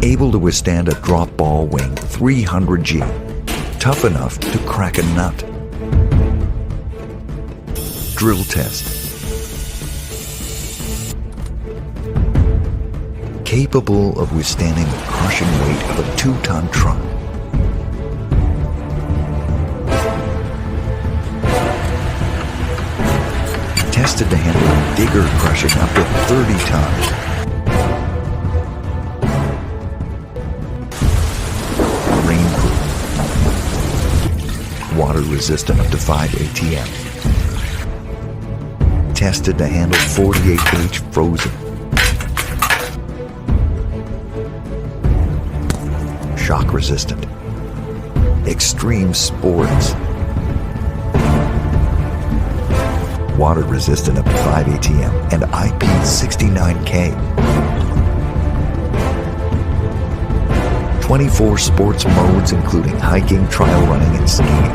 able to withstand a drop ball weighing 300G, tough enough to crack a nut. Drill test. Capable of withstanding the crushing weight of a 2-ton truck. Tested to handle a digger crushing up to 30 tons. Rainproof. Water resistant up to 5 ATM. Tested to handle 48H frozen. Shock resistant. Extreme sports. Water resistant up to 5 ATM and IP69K. 24 sports modes including hiking, trail running, and skiing.